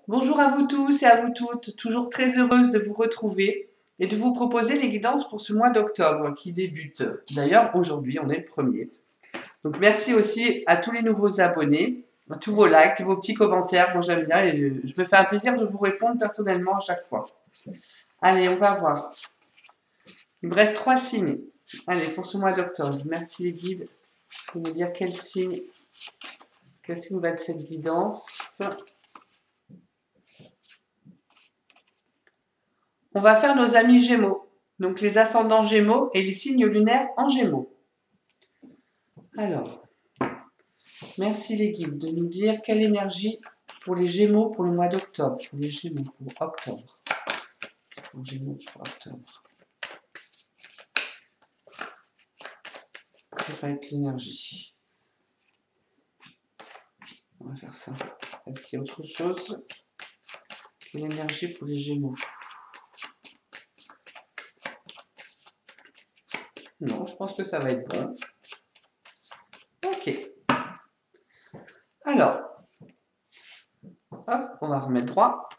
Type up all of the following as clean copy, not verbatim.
Bonjour à vous tous et à vous toutes, toujours très heureuse de vous retrouver et de vous proposer les guidances pour ce mois d'octobre qui débute. D'ailleurs, aujourd'hui, on est le premier. Donc, merci aussi à tous les nouveaux abonnés, à tous vos likes, tous vos petits commentaires. Moi, j'aime bien et je me fais un plaisir de vous répondre personnellement à chaque fois. Allez, on va voir. Il me reste 3 signes. Allez, pour ce mois d'octobre. Merci les guides pour me dire quel signe va être cette guidance. On va faire nos amis Gémeaux, donc les ascendants Gémeaux et les signes lunaires en Gémeaux. Alors, merci les guides de nous dire quelle énergie pour les Gémeaux pour le mois d'octobre. Les Gémeaux pour octobre. Les Gémeaux pour octobre. Quelle va être l'énergie? On va faire ça. Est-ce qu'il y a autre chose? Quelle énergie pour les Gémeaux? Non, je pense que ça va être bon. Ok. Alors, hop, on va remettre droit.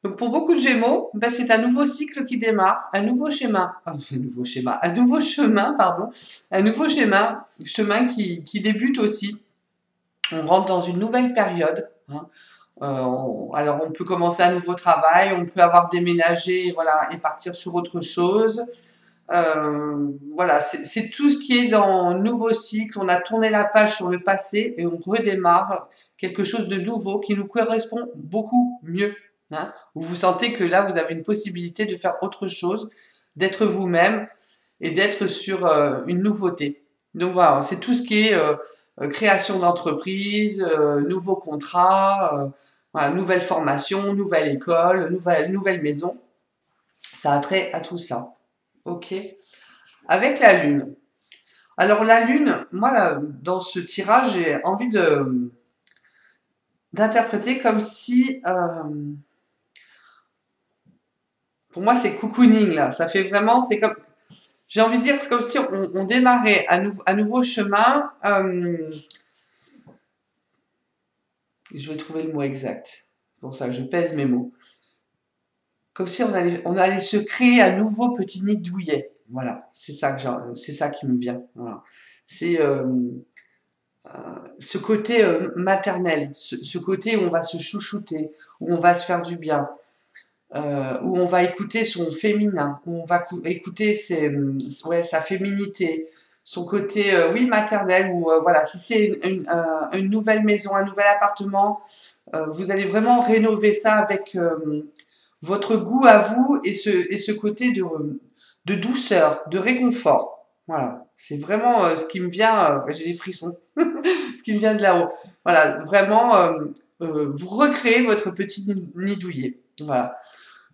Donc pour beaucoup de Gémeaux, ben c'est un nouveau cycle qui démarre, un nouveau schéma, un nouveau chemin, chemin qui débute aussi. On rentre dans une nouvelle période. Hein. Alors on peut commencer un nouveau travail, on peut avoir déménagé, voilà, et partir sur autre chose. Voilà, c'est tout ce qui est dans nouveau cycle. On a tourné la page sur le passé et on redémarre quelque chose de nouveau qui nous correspond beaucoup mieux. Hein. Vous sentez que là, vous avez une possibilité de faire autre chose, d'être vous-même et d'être sur une nouveauté. Donc voilà, c'est tout ce qui est création d'entreprise, nouveaux contrats, voilà, nouvelle formation, nouvelle école, nouvelle maison. Ça a trait à tout ça. Ok. Avec la Lune. Alors la Lune, moi, là, dans ce tirage, j'ai envie d'interpréter comme si... pour moi, c'est cocooning, là. Ça fait vraiment... C'est comme... J'ai envie de dire, c'est comme si on démarrait un nouveau chemin. Je vais trouver le mot exact. C'est pour ça que je pèse mes mots. Comme si on allait se créer un nouveau petit nid douillet. Voilà, c'est ça qui me vient. Voilà. C'est ce côté maternel, ce côté où on va se chouchouter, où on va se faire du bien, où on va écouter son féminin, où on va écouter sa féminité, son côté, oui, maternel, ou voilà, si c'est une nouvelle maison, un nouvel appartement, vous allez vraiment rénover ça avec votre goût à vous et ce côté de douceur, de réconfort. Voilà, c'est vraiment ce qui me vient, j'ai des frissons, ce qui me vient de là-haut. Voilà, vraiment, vous recréez votre petit nid douillet. Voilà.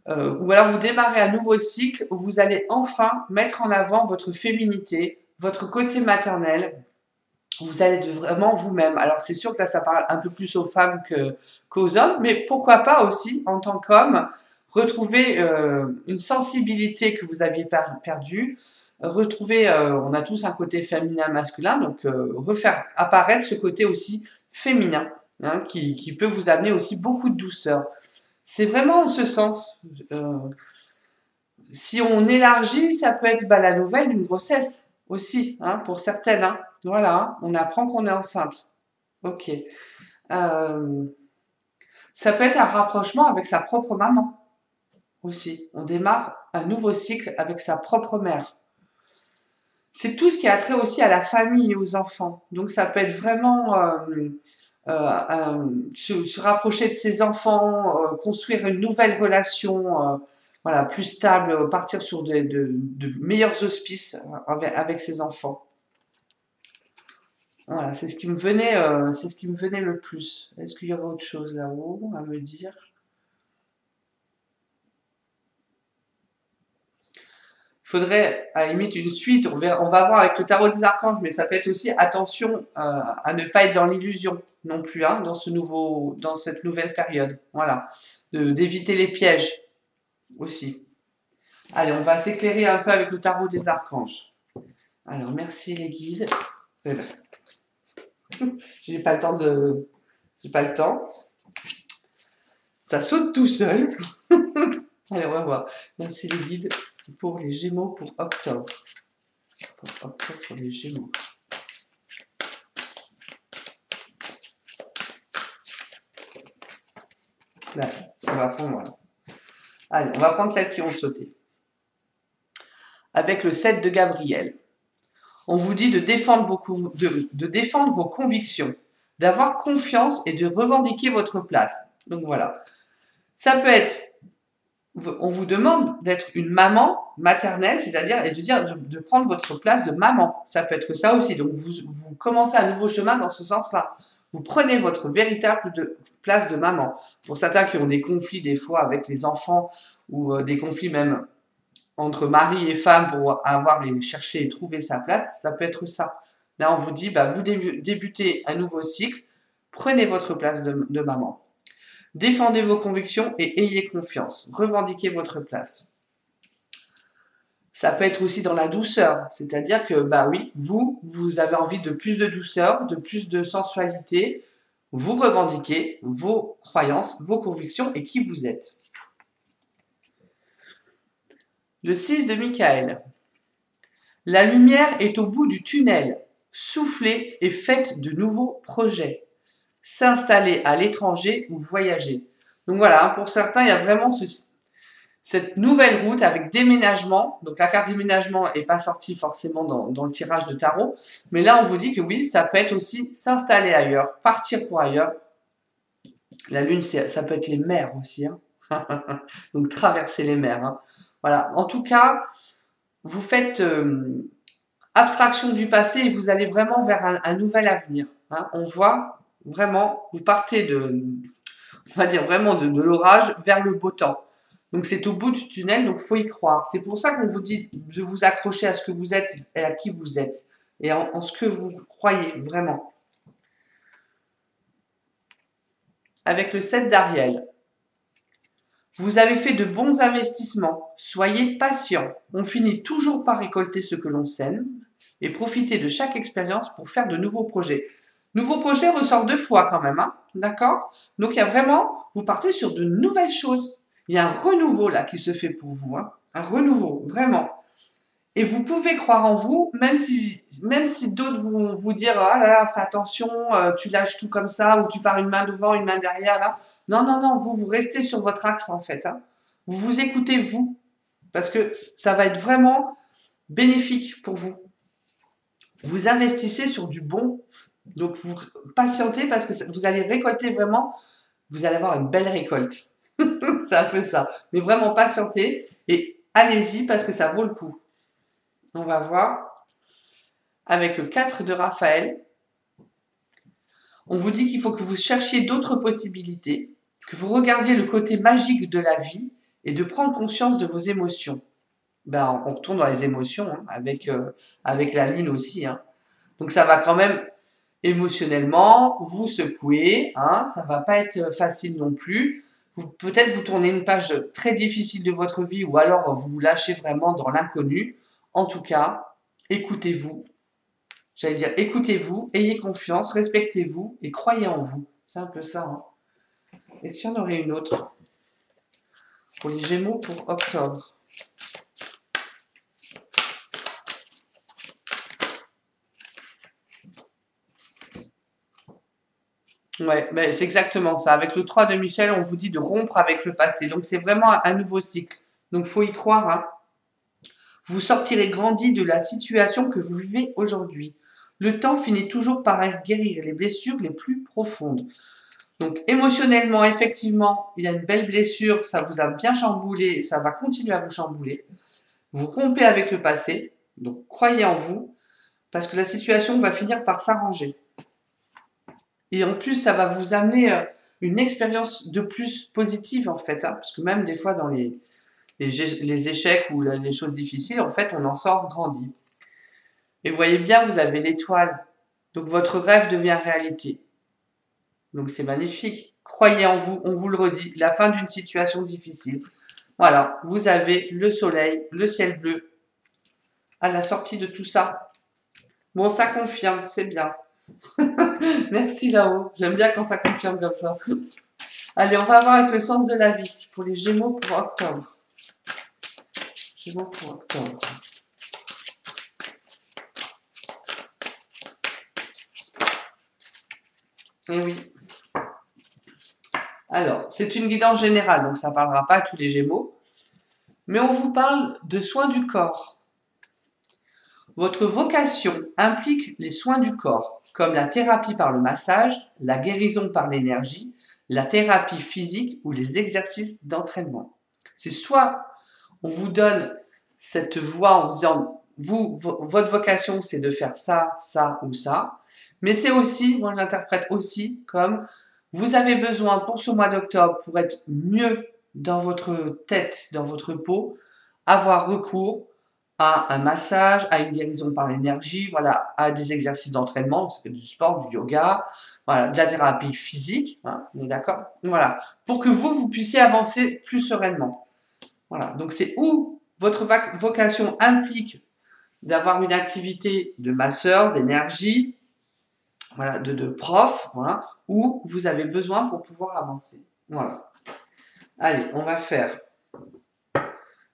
Ou alors vous démarrez un nouveau cycle où vous allez enfin mettre en avant votre féminité, votre côté maternel. Vous allez être vraiment vous-même. Alors c'est sûr que là ça parle un peu plus aux femmes qu'aux hommes, mais pourquoi pas aussi en tant qu'homme retrouver une sensibilité que vous aviez perdue, retrouver, on a tous un côté féminin masculin, donc refaire apparaître ce côté aussi féminin, hein, qui peut vous amener aussi beaucoup de douceur. C'est vraiment en ce sens. Euh, Si on élargit, ça peut être bah, la nouvelle d'une grossesse aussi, hein, pour certaines. Hein. Voilà, on apprend qu'on est enceinte. Ok. Euh, Ça peut être un rapprochement avec sa propre maman aussi. On démarre un nouveau cycle avec sa propre mère. C'est tout ce qui a trait aussi à la famille et aux enfants. Donc ça peut être vraiment se rapprocher de ses enfants, construire une nouvelle relation, voilà, plus stable, partir sur de meilleurs auspices avec ses enfants. Voilà, c'est ce qui me venait le plus. Est-ce qu'il y aurait autre chose là-haut à me dire? Il faudrait à la limite une suite. On va voir avec le tarot des archanges, mais ça peut être aussi attention à ne pas être dans l'illusion non plus, hein, dans cette nouvelle période. Voilà, d'éviter les pièges aussi. Allez, on va s'éclairer un peu avec le tarot des archanges. Alors, merci les guides. J'ai pas le temps. Ça saute tout seul. Allez, on va voir. Merci les guides pour les Gémeaux pour octobre. Pour octobre pour les Gémeaux. Là, on va prendre, voilà. Allez, on va prendre celles qui ont sauté. Avec le 7 de Gabriel. On vous dit de défendre vos convictions, d'avoir confiance et de revendiquer votre place. Donc voilà. Ça peut être, on vous demande d'être une maman maternelle, c'est-à-dire de prendre votre place de maman. Ça peut être ça aussi. Donc vous commencez un nouveau chemin dans ce sens-là. Vous prenez votre véritable place de maman. Pour certains qui ont des conflits des fois avec les enfants ou des conflits même entre mari et femme pour chercher et trouver sa place, ça peut être ça. Là, on vous dit, bah, vous débutez un nouveau cycle, prenez votre place de maman. Défendez vos convictions et ayez confiance. Revendiquez votre place. Ça peut être aussi dans la douceur, c'est-à-dire que, bah oui, vous avez envie de plus de douceur, de plus de sensualité. Vous revendiquez vos croyances, vos convictions et qui vous êtes. Le 6 de Michael. La lumière est au bout du tunnel. Soufflez et faites de nouveaux projets. S'installer à l'étranger ou voyager. Donc voilà, pour certains, il y a vraiment cette nouvelle route avec déménagement. Donc la carte déménagement n'est pas sortie forcément dans le tirage de tarot. Mais là, on vous dit que oui, ça peut être aussi s'installer ailleurs, partir pour ailleurs. La lune, ça peut être les mers aussi. Hein. Donc traverser les mers. Hein. Voilà. En tout cas, vous faites abstraction du passé et vous allez vraiment vers un nouvel avenir. Hein. On voit vraiment, vous partez on va dire vraiment de l'orage vers le beau temps. Donc c'est au bout du tunnel, donc il faut y croire. C'est pour ça qu'on vous dit de vous accrocher à ce que vous êtes et à qui vous êtes. Et en ce que vous croyez vraiment. Avec le 7 d'Ariel. Vous avez fait de bons investissements. Soyez patient. On finit toujours par récolter ce que l'on sème. Et profitez de chaque expérience pour faire de nouveaux projets. Nouveau projet ressort 2 fois quand même, hein, d'accord? Donc il y a vraiment, vous partez sur de nouvelles choses. Il y a un renouveau là qui se fait pour vous, hein, un renouveau, vraiment. Et vous pouvez croire en vous, même si d'autres vont vous dire, ah là là, fais attention, tu lâches tout comme ça, ou tu pars une main devant, une main derrière, là. Non, non, non, vous restez sur votre axe en fait. Hein. Vous vous écoutez vous, parce que ça va être vraiment bénéfique pour vous. Vous investissez sur du bon. Donc, vous patientez parce que vous allez récolter vraiment, vous allez avoir une belle récolte. C'est un peu ça. Mais vraiment patientez et allez-y parce que ça vaut le coup. On va voir avec le 4 de Raphaël. On vous dit qu'il faut que vous cherchiez d'autres possibilités, que vous regardiez le côté magique de la vie et de prendre conscience de vos émotions. Ben, on retourne dans les émotions hein, avec la lune aussi. Hein. Donc, ça va quand même émotionnellement, vous secouez, hein, ça va pas être facile non plus. Peut-être vous tournez une page très difficile de votre vie ou alors vous vous lâchez vraiment dans l'inconnu. En tout cas, écoutez-vous. J'allais dire écoutez-vous, ayez confiance, respectez-vous et croyez en vous. C'est un peu ça. Hein. Est-ce qu'il y en aurait une autre pour les Gémeaux pour octobre? Ouais, ben c'est exactement ça. Avec le 3 de Michel, on vous dit de rompre avec le passé. Donc, c'est vraiment un nouveau cycle. Donc, faut y croire. Hein. Vous sortirez grandi de la situation que vous vivez aujourd'hui. Le temps finit toujours par guérir les blessures les plus profondes. Donc, émotionnellement, effectivement, il y a une belle blessure. Ça vous a bien chamboulé. Ça va continuer à vous chambouler. Vous rompez avec le passé. Donc, croyez en vous. Parce que la situation va finir par s'arranger. Et en plus, ça va vous amener une expérience de plus positive, en fait. Hein, parce que même des fois, dans les échecs ou les choses difficiles, en fait, on en sort grandi. Et vous voyez bien, vous avez l'étoile. Donc, votre rêve devient réalité. Donc, c'est magnifique. Croyez en vous, on vous le redit. La fin d'une situation difficile. Voilà, vous avez le soleil, le ciel bleu à la sortie de tout ça. Bon, ça confirme, c'est bien. Merci là-haut. J'aime bien quand ça confirme comme ça. Allez, on va voir avec le sens de la vie pour les Gémeaux pour octobre. Gémeaux pour octobre. Eh oui. Alors, c'est une guidance générale, donc ça ne parlera pas à tous les Gémeaux. Mais on vous parle de soins du corps. Votre vocation implique les soins du corps, comme la thérapie par le massage, la guérison par l'énergie, la thérapie physique ou les exercices d'entraînement. C'est soit on vous donne cette voie en vous disant, votre vocation c'est de faire ça, ça ou ça, mais c'est aussi, moi je l'interprète aussi comme vous avez besoin pour ce mois d'octobre, pour être mieux dans votre tête, dans votre peau, avoir recours à un massage, à une guérison par l'énergie, voilà, à des exercices d'entraînement, ça peut être du sport, du yoga, voilà, de la thérapie physique, hein, on est d'accord? Voilà, pour que vous puissiez avancer plus sereinement. Voilà, donc c'est où votre vocation implique d'avoir une activité de masseur, d'énergie, voilà, de prof, voilà, où vous avez besoin pour pouvoir avancer. Voilà. Allez, on va faire.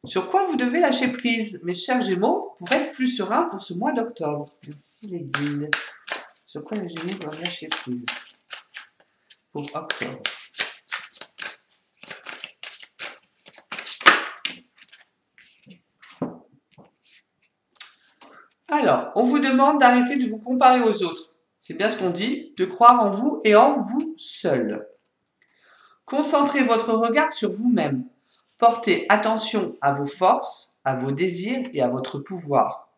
Sur quoi vous devez lâcher prise, mes chers Gémeaux, pour être plus serein pour ce mois d'octobre? Merci les guides. Sur quoi les Gémeaux doivent lâcher prise pour octobre? Alors, on vous demande d'arrêter de vous comparer aux autres. C'est bien ce qu'on dit, de croire en vous et en vous seul. Concentrez votre regard sur vous-même. Portez attention à vos forces, à vos désirs et à votre pouvoir.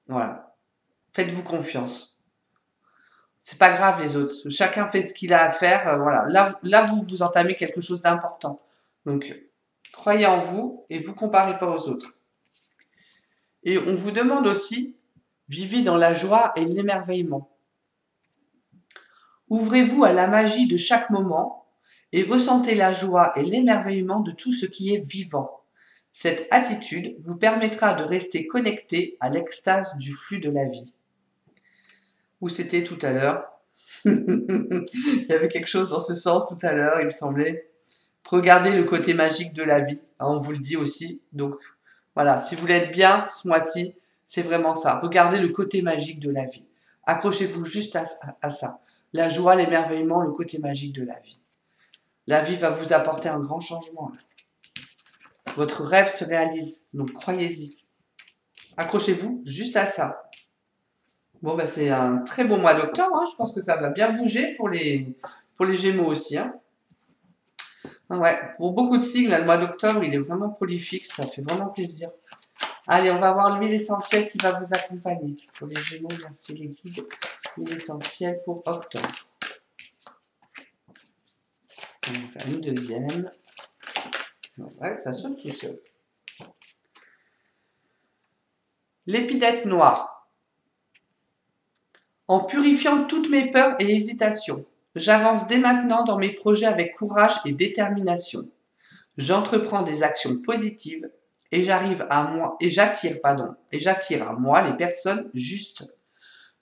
Voilà. Faites-vous confiance. C'est pas grave les autres. Chacun fait ce qu'il a à faire. Voilà. Là, vous entamez quelque chose d'important. Donc, croyez en vous et vous comparez pas aux autres. Et on vous demande aussi, vivez dans la joie et l'émerveillement. Ouvrez-vous à la magie de chaque moment et ressentez la joie et l'émerveillement de tout ce qui est vivant. Cette attitude vous permettra de rester connecté à l'extase du flux de la vie. Où c'était tout à l'heure? Il y avait quelque chose dans ce sens tout à l'heure, il me semblait. Regardez le côté magique de la vie, hein, on vous le dit aussi. Donc voilà, si vous voulez être bien ce mois-ci, c'est vraiment ça. Regardez le côté magique de la vie. Accrochez-vous juste à ça. La joie, l'émerveillement, le côté magique de la vie. La vie va vous apporter un grand changement. Votre rêve se réalise, donc croyez-y. Accrochez-vous juste à ça. Bon, ben, c'est un très bon mois d'octobre. Hein. Je pense que ça va bien bouger pour les Gémeaux aussi. Hein. Ouais, pour beaucoup de signes, là, le mois d'octobre, il est vraiment prolifique. Ça fait vraiment plaisir. Allez, on va voir l'huile essentielle qui va vous accompagner. Pour les Gémeaux, merci les guides. L'huile essentielle pour octobre. On va faire une deuxième. Ouais, ça saute tout seul. L'épidète noire. En purifiant toutes mes peurs et hésitations, j'avance dès maintenant dans mes projets avec courage et détermination. J'entreprends des actions positives et j'attire à moi les personnes justes.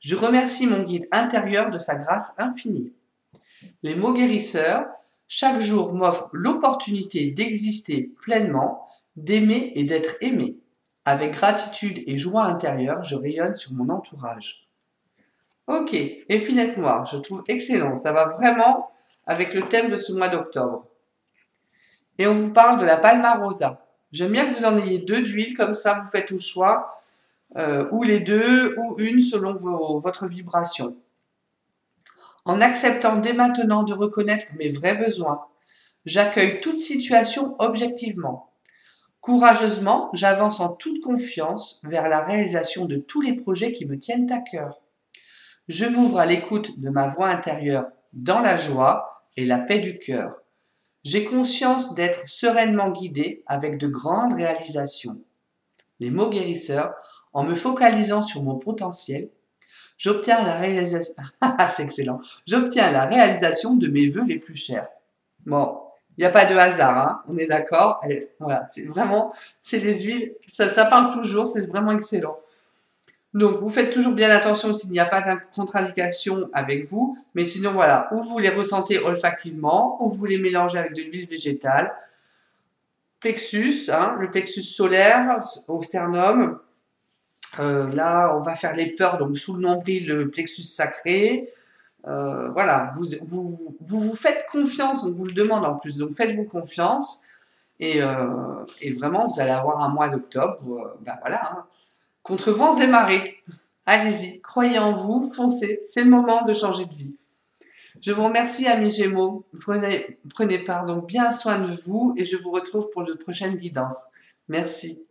Je remercie mon guide intérieur de sa grâce infinie. Les mots guérisseurs, chaque jour m'offre l'opportunité d'exister pleinement, d'aimer et d'être aimé. Avec gratitude et joie intérieure, je rayonne sur mon entourage. Ok, épinette noire, je trouve excellent. Ça va vraiment avec le thème de ce mois d'octobre. Et on vous parle de la Palmarosa. J'aime bien que vous en ayez deux d'huile, comme ça vous faites au choix, ou les deux, ou une selon votre vibration. En acceptant dès maintenant de reconnaître mes vrais besoins, j'accueille toute situation objectivement. Courageusement, j'avance en toute confiance vers la réalisation de tous les projets qui me tiennent à cœur. Je m'ouvre à l'écoute de ma voix intérieure dans la joie et la paix du cœur. J'ai conscience d'être sereinement guidé avec de grandes réalisations. Les mots guérisseurs, en me focalisant sur mon potentiel, j'obtiens la réalisation. C'est excellent. J'obtiens la réalisation de mes vœux les plus chers. Bon, il n'y a pas de hasard, hein, on est d'accord. Voilà, c'est vraiment, c'est les huiles, ça parle toujours, c'est vraiment excellent. Donc, vous faites toujours bien attention s'il n'y a pas de contre-indication avec vous. Mais sinon, voilà, ou vous les ressentez olfactivement, ou vous les mélangez avec de l'huile végétale. Plexus, hein, le plexus solaire au sternum. Là, on va faire les peurs, donc sous le nombril, le plexus sacré. Voilà, vous faites confiance, on vous le demande en plus, donc faites-vous confiance. Et vraiment, vous allez avoir un mois d'octobre, ben voilà, hein, contre vents et marées. Allez-y, croyez en vous, foncez, c'est le moment de changer de vie. Je vous remercie, amis Gémeaux. Prenez bien soin de vous et je vous retrouve pour de prochaines guidances. Merci.